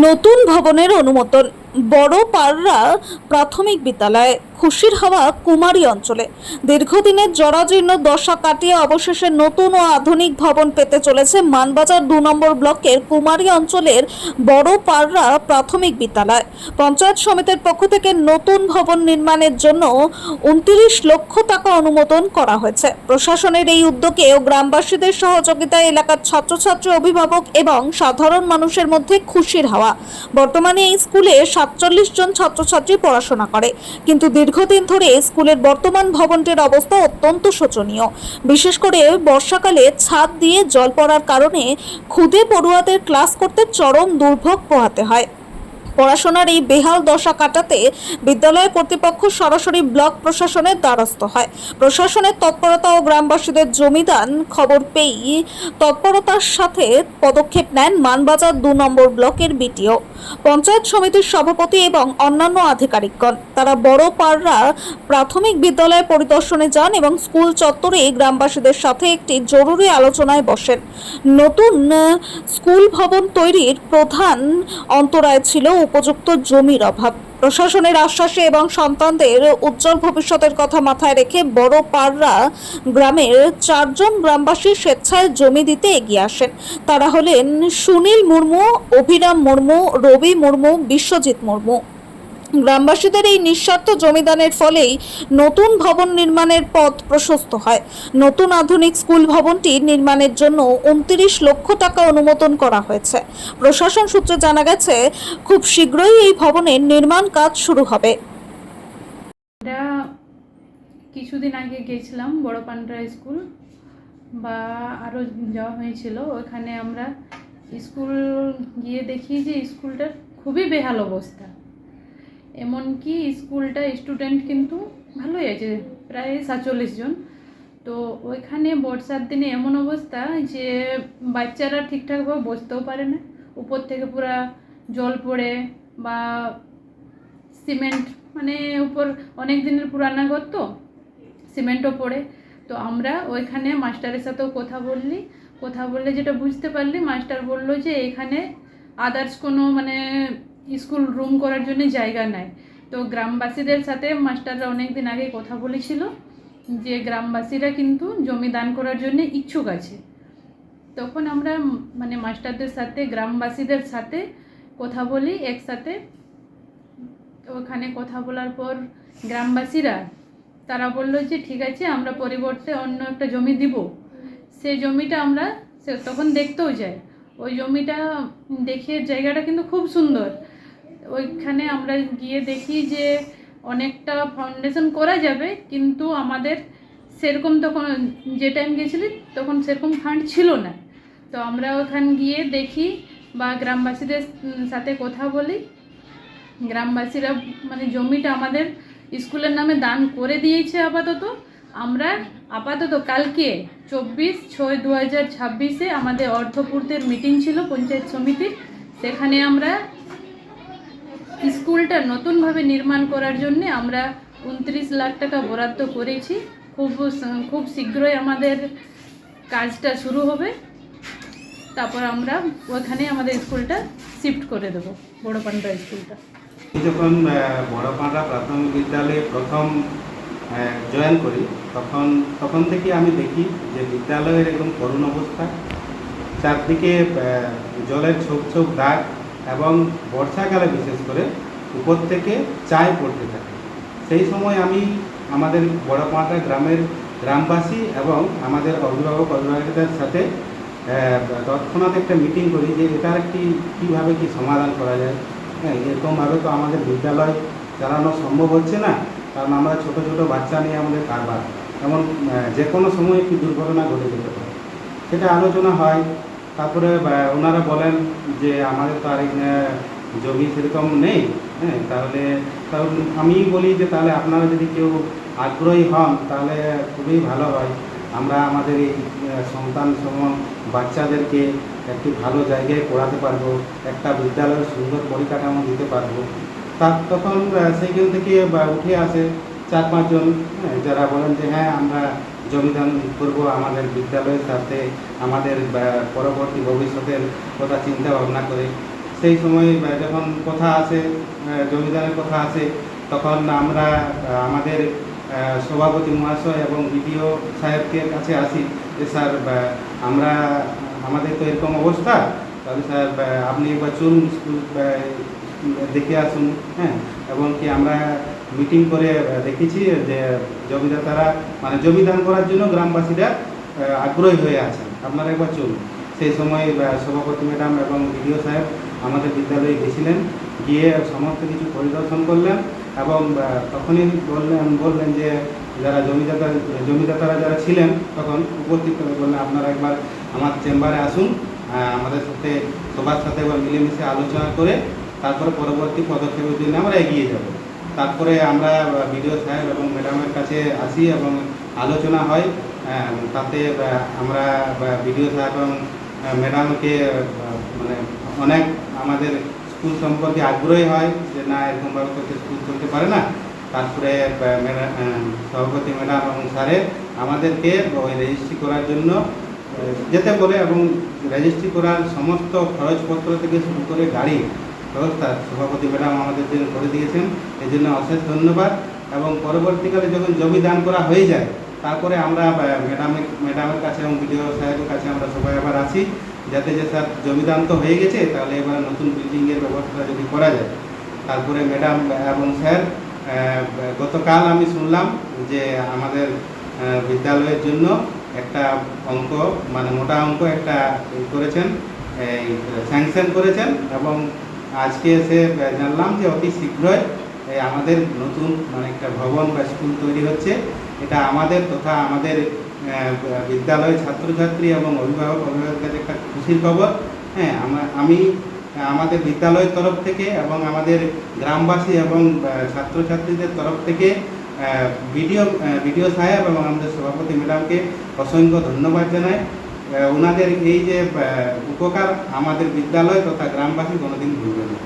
নতুন ভবনের অনুমোদন বড় পাররা প্রাথমিক বিদ্যালয়ে খুশির হাওয়া কুমারী অঞ্চলে। দীর্ঘদিনের জরাজীর্ণ দশা কাটিয়ে অবশেষে নতুন ও আধুনিক ভবন পেতে চলেছে মানবাজার 2 নম্বর ব্লকের কুমারী অঞ্চলের বড় পাররা প্রাথমিক বিদ্যালয়। পঞ্চায়েত সমিতির পক্ষ থেকে নতুন ভবন নির্মাণের জন্য 29 লক্ষ টাকা অনুমোদন করা হয়েছে। প্রশাসনের এই উদ্যোগে ও গ্রামবাসীদের সহযোগিতায় এলাকার ছাত্রছাত্রী, অভিভাবক এবং সাধারণ মানুষের মধ্যে খুশির হাওয়া। বর্তমানে এই স্কুলে 47 জন ছাত্রছাত্রী পড়াশোনা করে, কিন্তু দীর্ঘদিন ধরে স্কুলের বর্তমান ভবনটির অবস্থা অত্যন্ত শোচনীয়। বিশেষ করে বর্ষাকালে ছাদ দিয়ে জল পড়ার কারণে খুদে পড়ুয়াদের ক্লাস করতে চরম দুর্ভোগ পোহাতে হয়। পড়াশোনার এই বেহাল দশা কাটাতে বিদ্যালয় কর্তৃপক্ষ সরাসরি ব্লক প্রশাসনের দ্বারস্থ হয়। প্রশাসনের তৎপরতা ও গ্রামবাসীদের জমিদান খবর পেয়ে তৎপরতার সাথে পদক্ষেপ নেন মানবাজার 2 নম্বর ব্লকের বিটিও, পঞ্চায়েত সমিতির সভাপতি এবং অন্যান্য আধিকারিকগণ। তারা বড় পাররা প্রাথমিক বিদ্যালয় পরিদর্শনে যান এবং স্কুল চত্বরে গ্রামবাসীদের সাথে একটি জরুরি আলোচনায় বসেন। নতুন স্কুল ভবন তৈরির প্রধান অন্তরায় ছিল উপযুক্ত জমির অভাব। প্রশাসনের আশ্বাসে এবং সন্তানদের উজ্জ্বল ভবিষ্যতের কথা মাথায় রেখে বড় পাররা গ্রামের 4 জন গ্রামবাসী স্বেচ্ছায় জমি দিতে এগিয়ে আসেন। তারা হলেন সুনীল মুর্মু, অভিরাম মুর্মু, রবি মুর্মু, বিশ্বজিৎ মুর্মু। গ্রামবাসীদের এই নিঃস্বার্থ জমিদানের ফলেই নতুন ভবন নির্মাণের পথ প্রশস্ত হয়। নতুন আধুনিক স্কুল ভবনটি নির্মাণের জন্য 29 লক্ষ টাকা অনুমোদন করা হয়েছে। প্রশাসন সূত্রে জানা গেছে, খুব শীঘ্রই এই ভবনের নির্মাণ কাজ শুরু হবে। এটা কিছুদিন আগে গেছিলাম বড় পান্ডা স্কুল বা আরও যাওয়া হয়েছিল। ওখানে আমরা স্কুল গিয়ে দেখি যে স্কুলটার খুবই বেহাল অবস্থা। এমনকি স্কুলটা স্টুডেন্ট কিন্তু ভালোই আছে, প্রায় 47 জন। তো ওইখানে বর্ষার দিনে এমন অবস্থা যে বাচ্চারা ঠিকঠাকভাবে বসতেও পারে না, উপর থেকে পুরা জল পড়ে বা সিমেন্ট, মানে উপর অনেক দিনের পুরানা ঘর তো সিমেন্টও পড়ে। তো আমরা ওইখানে মাস্টারের সাথেও কথা বললে যেটা বুঝতে পারলি, মাস্টার বললো যে এখানে আদার্স কোনো মানে স্কুল রুম করার জন্য জায়গা নাই। তো গ্রামবাসীদের সাথে মাস্টাররা অনেক দিন আগে কথা বলেছিল যে গ্রামবাসীরা কিন্তু জমি দান করার জন্য ইচ্ছুক আছে। তখন আমরা মানে মাস্টারদের সাথে গ্রামবাসীদের সাথে কথা বলি একসাথে। ওখানে কথা বলার পর গ্রামবাসীরা তারা বললো যে ঠিক আছে, আমরা পরিবর্তে অন্য একটা জমি দিব। সেই জমিটা আমরা তখন দেখতেও যাই। ওই জমিটা দেখে জায়গাটা কিন্তু খুব সুন্দর। ওইখানে আমরা গিয়ে দেখি যে অনেকটা ফাউন্ডেশন করা যাবে, কিন্তু আমাদের সেরকম তখন যে টাইম গেছিলি তখন সেরকম ফান্ড ছিল না। তো আমরা ওখানে গিয়ে দেখি বা গ্রামবাসীদের সাথে কথা বলি। গ্রামবাসীরা মানে জমিটা আমাদের স্কুলের নামে দান করে দিয়েছে আপাতত। আমরা আপাতত কালকে 24/6/2026 আমাদের অর্থপূর্তের মিটিং ছিল পঞ্চায়েত সমিতির। সেখানে আমরা স্কুলটা নতুনভাবে নির্মাণ করার জন্য আমরা 29 লাখ টাকা বরাদ্দ করেছি। খুব শীঘ্রই আমাদের কাজটা শুরু হবে। তারপর আমরা ওখানে আমাদের স্কুলটা শিফট করে দেবো, বড় পান্ডা স্কুলটা। যখন বড়পাড়া প্রাথমিক বিদ্যালয়ে প্রথম জয়েন করি তখন থেকে আমি দেখি যে বিদ্যালয়ের একদম করুণ অবস্থা। চারদিকে জলের ছোপ ছোপ দাগ এবং বর্ষাকালে বিশেষ করে উপর থেকে চাই পড়তে থাকে। সেই সময় আমি আমাদের বড়পাড়া গ্রামবাসী এবং আমাদের অভিভাবকদের সাথে তৎক্ষণাৎ একটা মিটিং করি যে এটার কীভাবে কি সমাধান করা যায়। হ্যাঁ, এরকমভাবে তো আমাদের বিদ্যালয় চালানো সম্ভব হচ্ছে না, কারণ আমরা ছোট ছোট বাচ্চা নিয়ে আমাদের কারবার, এমন যে কোনো সময় একটি দুর্ঘটনা ঘটে যেতে পারে। সেটা আলোচনা হয়। তারপরে ওনারা বলেন যে আমাদের তো আর জমি সেরকম নেই। হ্যাঁ, তাহলে আমি বলি যে তাহলে আপনারা যদি কেউ আগ্রহী হন তাহলে খুবই ভালো হয়। আমরা আমাদের এই সন্তান সমান বাচ্চাদেরকে একটি ভালো জায়গায় পড়াতে পারবো, একটা বিদ্যালয়ের সুন্দর পরিকাঠামো দিতে পারবো। তখন সেইখান থেকে উঠে আসে 4-5 জন যারা বলেন যে হ্যাঁ, আমরা জমিদান করব আমাদের বিদ্যালয়ের সাথে, আমাদের পরবর্তী ভবিষ্যতের কথা চিন্তা ভাবনা করে। সেই সময় যখন কথা আসে, জমিদানের কথা আসে, তখন আমরা আমাদের সভাপতি মহাশয় এবং বিডিও সাহেবকে কাছে আসি যে স্যার আমরা আমাদের তো এরকম অবস্থা, তাহলে স্যার আপনি একবার চলুন স্কুল দেখে আসুন। হ্যাঁ, এবং কি আমরা মিটিং করে দেখেছি যে জমিদাতারা মানে জমিদান করার জন্য গ্রামবাসীরা আগ্রহী হয়ে আছেন, আপনারা একবার চলুন। সেই সময় সভাপতি ম্যাডাম এবং বিডিও সাহেব আমাদের বিদ্যালয়ে গেছিলেন, গিয়ে সমস্ত কিছু পরিদর্শন করলেন এবং তখনই বললেন যে যারা জমিদাতারা যারা ছিলেন তখন উপস্থিত করে বললেন আপনারা একবার আমার চেম্বারে আসুন, আমাদের সাথে সবার সাথে একবার মিলেমিশে আলোচনা করে তারপরে পরবর্তী পদক্ষেপের জন্য আমরা এগিয়ে যাব। তারপরে আমরা বিডিও সাহেব এবং ম্যাডামের কাছে আসি এবং আলোচনা হয়। তাতে আমরা বিডিও সাহেব এবং ম্যাডামকে মানে অনেক আমাদের স্কুল সম্পর্কে আগ্রহী হয় যে না এরকমভাবে তো স্কুল চলতে পারে না। তারপরে সভাপতি ম্যাডাম এবং স্যারে আমাদেরকে ওই রেজিস্ট্রি করার জন্য যেতে বলে এবং রেজিস্ট্রি করার সমস্ত খরচপত্র থেকে শুরু করে গাড়ি ব্যবস্থা সভাপতি ম্যাডাম আমাদের জন্য করে দিয়েছেন, এই জন্য অশেষ ধন্যবাদ। এবং পরবর্তীকালে যখন জমি দান করা হয়ে যায় তারপরে আমরা ম্যাডামের কাছে এবং বিডিও সাহেবের কাছে আমরা সবাই আবার আসি যাতে যে স্যার জমিদান তো হয়ে গেছে, তাহলে এবার নতুন বিল্ডিংয়ের ব্যবস্থা যদি করা যায়। তারপরে ম্যাডাম এবং স্যার গতকাল আমি শুনলাম যে আমাদের বিদ্যালয়ের জন্য একটা অঙ্ক মানে মোটা অঙ্ক একটা করেছেন, এই স্যাংশন করেছেন এবং আজকে এসে জানলাম যে অতি শীঘ্রই আমাদের নতুন মানে একটা ভবন বা স্কুল তৈরি হচ্ছে। এটা আমাদের তথা আমাদের বিদ্যালয় ছাত্রছাত্রী এবং অভিভাবকের কাছে একটা খুশির খবর। হ্যাঁ, আমি আমাদের বিদ্যালয়ের তরফ থেকে এবং আমাদের গ্রামবাসী এবং ছাত্রছাত্রীদের তরফ থেকে বিডিও সাহেব এবং আমাদের সভাপতি ম্যাডামকে অসংখ্য ধন্যবাদ জানাই। ওনাদের এই যে উপকার আমাদের বিদ্যালয় তথা গ্রামবাসী কোনোদিন ভুলবে না।